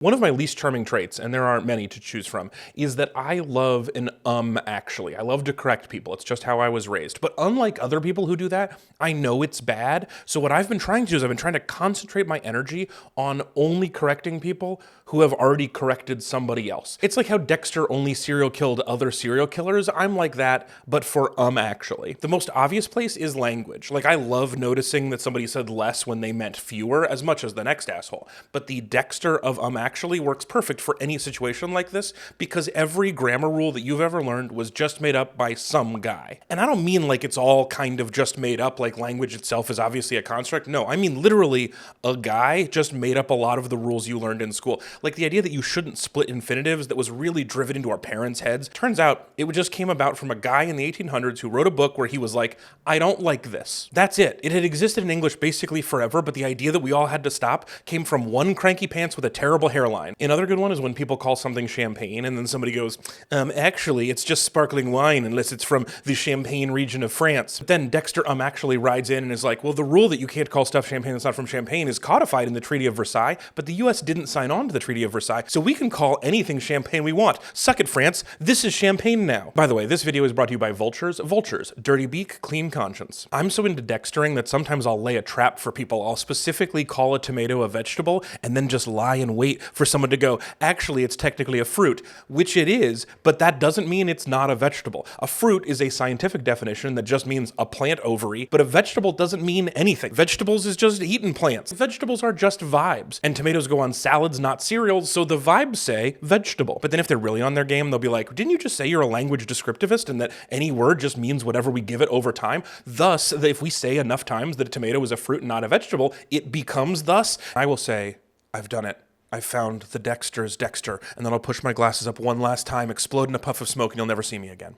One of my least charming traits, and there aren't many to choose from, is that I love an actually. I love to correct people. It's just how I was raised. But unlike other people who do that, I know it's bad. So what I've been trying to do is I've been trying to concentrate my energy on only correcting people who have already corrected somebody else. It's like how Dexter only serial killed other serial killers. I'm like that, but for actually. The most obvious place is language. Like I love noticing that somebody said less when they meant fewer as much as the next asshole. But the Dexter of actually works perfect for any situation like this because every grammar rule that you've ever learned was just made up by some guy. And I don't mean like it's all kind of just made up, like language itself is obviously a construct. No, I mean literally a guy just made up a lot of the rules you learned in school. Like the idea that you shouldn't split infinitives that was really driven into our parents' heads. Turns out it just came about from a guy in the 1800s who wrote a book where he was like, I don't like this. That's it. It had existed in English basically forever, but the idea that we all had to stop came from one cranky pants with a terrible hairline. Another good one is when people call something champagne and then somebody goes, actually, it's just sparkling wine unless it's from the Champagne region of France. But then Dexter actually rides in and is like, well, the rule that you can't call stuff champagne that's not from Champagne is codified in the Treaty of Versailles, but the US didn't sign on to the Treaty of Versailles, so we can call anything champagne we want. Suck it, France. This is champagne now. By the way, this video is brought to you by Vultures. Vultures, dirty beak, clean conscience. I'm so into Dextering that sometimes I'll lay a trap for people. I'll specifically call a tomato a vegetable and then just lie in wait for someone to go, actually, it's technically a fruit, which it is, but that doesn't mean it's not a vegetable. A fruit is a scientific definition that just means a plant ovary, but a vegetable doesn't mean anything. Vegetables is just eating plants. Vegetables are just vibes, and tomatoes go on salads, not cereals, so the vibes say vegetable. But then if they're really on their game, they'll be like, didn't you just say you're a language descriptivist and that any word just means whatever we give it over time? Thus, if we say enough times that a tomato is a fruit and not a vegetable, it becomes thus. I will say, I've done it. I found the Dexter's Dexter, and then I'll push my glasses up one last time, explode in a puff of smoke, and you'll never see me again.